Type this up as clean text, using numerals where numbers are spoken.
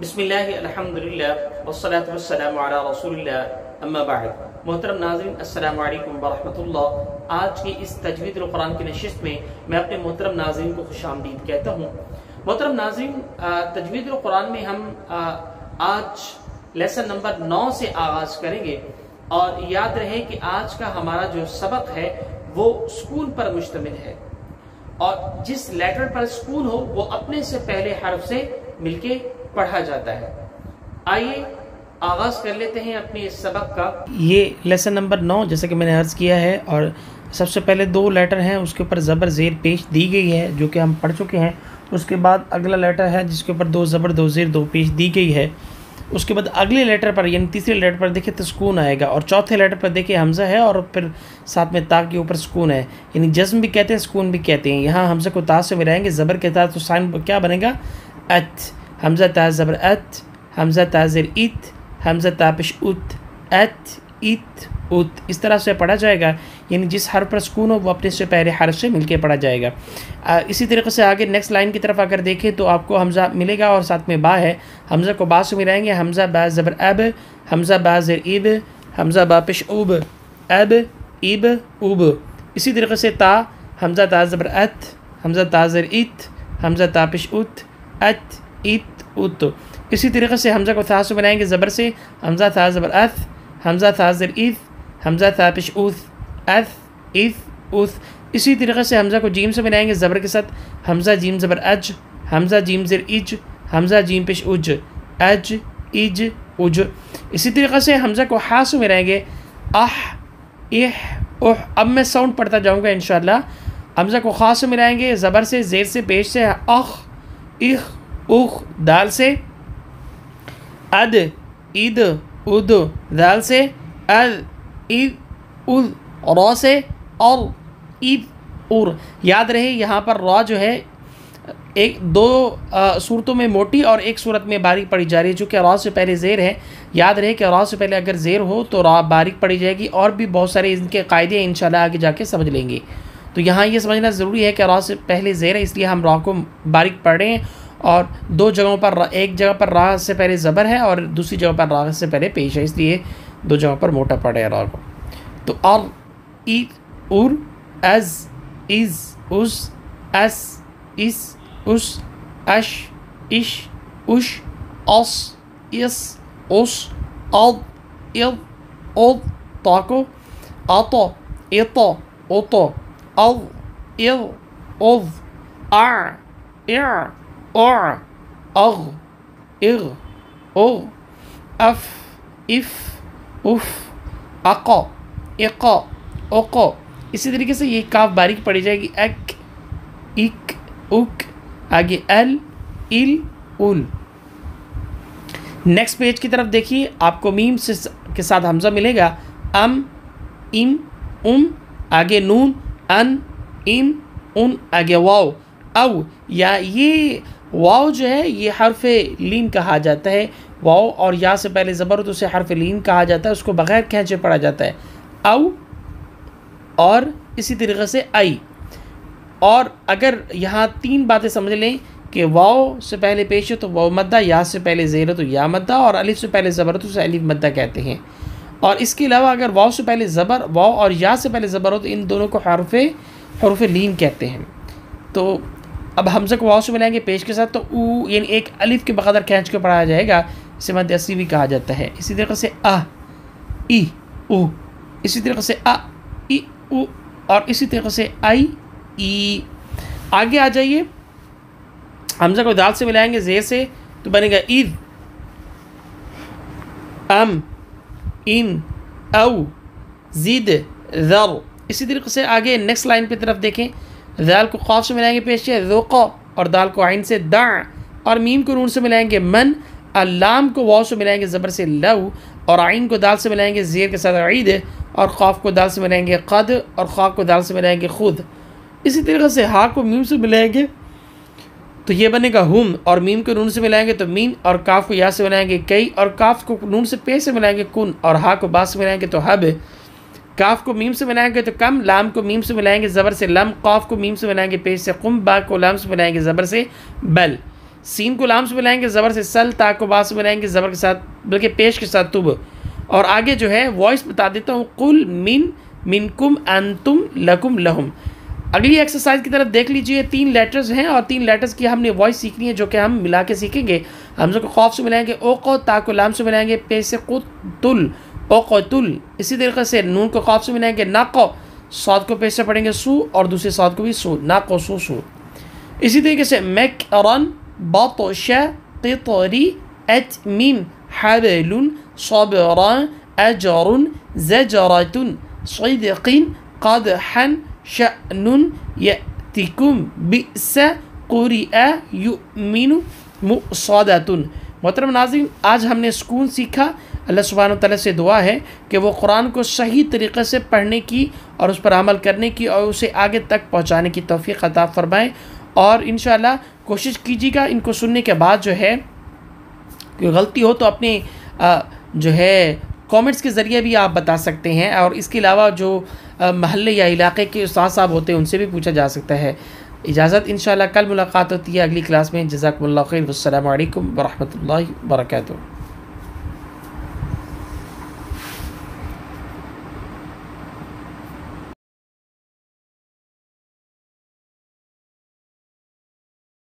बिस्मिल्लाह अल्हम्दुलिल्लाह वस्सलातु वस्सलामु अला रसूलिल्लाह अम्मा बाद। मोहतरम नाज़रीन, अस्सलामु अलैकुम वरहमतुल्लाह। आज की इस तजवीद कुरान की नशिस्त में मैं अपने मोहतरम नाज़रीन को खुशामदीद कहता हूँ। मोहतरम नाज़रीन, तजवीद कुरान में हम आज लेसन नंबर 9 से आगाज करेंगे और याद रहे कि आज का हमारा जो सबक है वो सुकून पर मुश्तमिल है और जिस लेटर पर सुकून हो वो अपने से पहले हर्फ से मिलके पढ़ा जाता है। आइए आगाज कर लेते हैं अपने इस सबक का। ये लेसन नंबर 9 जैसा कि मैंने अर्ज किया है और सबसे पहले 2 लेटर हैं, उसके ऊपर ज़बर ज़ेर पेश दी गई है जो कि हम पढ़ चुके हैं। उसके बाद अगला लेटर है जिसके ऊपर 2 ज़बर 2 ज़ेर 2 पेश दी गई है। उसके बाद अगले लेटर पर यानी तीसरे लेटर पर देखिए तो सुकून आएगा और चौथे लेटर पर देखिए हमज़ा है और फिर साथ में ता के ऊपर सुकून है, यानी जज्म भी कहते हैं सुकून भी कहते हैं। यहाँ हमज़ा को ता से मिलाएंगे ज़बर के साथ तो साइन क्या बनेगा अत। हमज़ा ता ज़बर अत, हमज़ा ता ज़ेर इत, हमज़ा ता पेश उत, अत इत उत। इस तरह से पढ़ा जाएगा, यानी जिस हर्फ पर सुकून हो वो अपने से पहले हर्फ से मिलके पढ़ा जाएगा। इसी तरीके से आगे नेक्स्ट लाइन की तरफ अगर देखें तो आपको हमज़ा मिलेगा और साथ में बा है। हमज़ा को बा से मिलाएंगे, हमज़ा बा ज़बर अब, हमज़ा बा ज़ेर इब, हमज़ा बा पेश उब, अब इब उब। इसी तरीके से ता, हमज़ा ता ज़बर अत, हमज़ा ता ज़ेर इत, हमज़ा ता पेश उत, अत इत उत। इसी तरीके से हमज़ा को था से बनाएंगे ज़बर से, हमज़ा था ज़बर अथ, हमज़ा था ज़र इथ, हमज़ा था पेश उथ, अथ इथ उथ। इसी तरीके से हमज़ा को जीम से बनाएंगे ज़बर के साथ, हमज़ा जीम ज़बर अज, हमज़ा जीम ज़र इज, हमज़ा जीम पेश उज, अज इज उज। इसी तरीके से हमज़ा को हा से बनाएंगे आह इह ओह। अब मैं साउंड पढ़ता जाऊँगा इंशाअल्लाह। हमज़ा को खा से मिलाएंगे ज़बर से, ज़ेर से, पेश से आह इह उख, दाल से अद ईद उद, दाल से अद ईद उद, रौ से और ईद उर। याद रहे यहाँ पर रौ जो है एक 2 सूरतों में मोटी और एक सूरत में बारीक पढ़ी जा रही है, चूँकि रौ से पहले ज़ेर है। याद रहे कि रौ से पहले अगर ज़ेर हो तो रौ बारीक पढ़ी जाएगी और भी बहुत सारे इनके कायदे इंशाल्लाह आगे जाके समझ लेंगे। तो यहाँ ये समझना ज़रूरी है कि रौ से पहले ज़ेर है, इसलिए हम रौ को बारीक पढ़ रहे हैं और 2 जगहों पर, एक जगह पर रा से पहले ज़बर है और दूसरी जगह पर रा से पहले पेश है, इसलिए 2 जगहों पर मोटा पड़े रा को। तो और ई उर अज इज़ उस अस इस उस अश इश उश अस इस उस अद इद उद, ताको आतो इतो ओतो अद इद उद are ir or ag ig o af if उफ अको इको ओको। इसी तरीके से ये काफ बारीक पड़ी जाएगी, एक इक उक, आगे एल इल उल। नेक्स्ट पेज की तरफ देखिए, आपको मीम से के साथ हमज़ा मिलेगा, अम इम उम, आगे नून अन इम उन, आगे वाव औ। या ये वाव जो है ये हर्फ लीन कहा जाता है। वाव और या से पहले ज़बर हो तो उसे हर्फ लीन कहा जाता है, उसको बग़ैर खींचे पढ़ा जाता है औ। और इसी तरीक़े से आई। और अगर यहाँ 3 बातें समझ लें कि वाव से पहले पेश हो तो वाव मद्दा, या से पहले ज़ेर हो तो या मद्दा, और अलिफ से पहले ज़बर हो तो उसे अलिफ मद्दा कहते हैं। और इसके अलावा अगर वाव से पहले ज़बर, वाव और या से पहले ज़बर हो तो इन दोनों को हर्फ लीन कहते हैं। तो अब हमज़ा को वाव से मिलाएंगे पेश के साथ तो ऊ, यानी एक अलिफ के बक़दर खींच के पढ़ाया जाएगा, इसे मद्द असली भी कहा जाता है। इसी तरीके से आ ई ऊ, इसी तरीके से आ ई ऊ, और इसी तरीके से आई ई। आगे आ जाइए, हमज़ा को दाल से मिलाएंगे ज़ेर से तो बनेगा ईद अम इन औ ज़िद ज़र। इसी तरीके से आगे नेक्स्ट लाइन की तरफ देखें, दाल को क़ाफ से मिलाएंगे पेश है ज़ोक़ा, और दाल को आइन से दा, और मीम को नून से मिलाएंगे मन, अल्लाम को वाव से मिलाएंगे ज़बर से लव, और आइन को दाल से मिलाएंगे ज़ेर के साथ ईद, और क़ाफ को दाल से मिलाएंगे क़द, और ख़ा को दाल से मिलाएंगे खुद। इसी तरीके से हा को मीम से मिलाएंगे तो ये बनेगा हम, और मीम को नून से मिलाएंगे तो मीन, और काफ को या से मिलाएंगे कई, और काफ को नून से पे से मिलाएंगे कुन, और हा को बा से मिलाएंगे तो हब। काफ को मीम से मिलाएंगे तो कम, लाम को मीम से मिलाएंगे ज़बर से लम, काफ को मीम से मिलाएंगे पेश से कुम, बा को लाम से मिलाएंगे ज़बर से बल। सीन को लाम से मिलाएंगे ज़बर से सल, ता को बा से मिलाएंगे ज़बर के साथ, बल्कि पेश के साथ तुब। और आगे जो है वॉइस बता देता हूँ, कुल मिन मिनकुम अंतुम लकुम लहुम। अगली एक्सरसाइज की तरफ देख लीजिए। 3 लेटर्स हैं और 3 लेटर्स की हमने वॉइस सीखनी है, जो कि हम मिला के सीखेंगे। हमज़े को खौफ से मिलाएंगे ओ को, ता को लाम से मिलाएंगे पे से कुतुल ओ कोतुल। इसी तरीके से नून को खौफ से मिलाएंगे ना को, सौद को पे से पढ़ेंगे सू और दूसरे सौद को भी सू, ना को सू सू। इसी तरीके से मैकरन बतशा क़ितरी अतमीम हबलुन सबरा अजरुन ज़जरतुन सदिक़िन क़दहन शअनुन यअतिकुम बिअस क़ुरिअ युमिनु मुसदतुन। मोहतरम नाज़रीन, आज हमने सुकून सीखा। अल्लाह सुब्हानहू तआला से दुआ है कि वो कुरान को सही तरीक़े से पढ़ने की और उस पर अमल करने की और उसे आगे तक पहुँचाने की तौफ़ीक़ अता फ़रमाएँ। और इंशाअल्लाह कोशिश कीजिएगा इनको सुनने के बाद जो है कोई गलती हो तो अपने जो है कमेंट्स के ज़रिए भी आप बता सकते हैं। और इसके अलावा जो महल्ले या इलाके के उस्ताद साहब होते हैं उनसे भी पूछा जा सकता है। इजाज़त, इंशाअल्लाह कल मुलाकात होती है अगली क्लास में। जज़ाकुमुल्लाह खैर। वस्सलामु अलैकुम व रहमतुल्लाहि व बरकातुहू।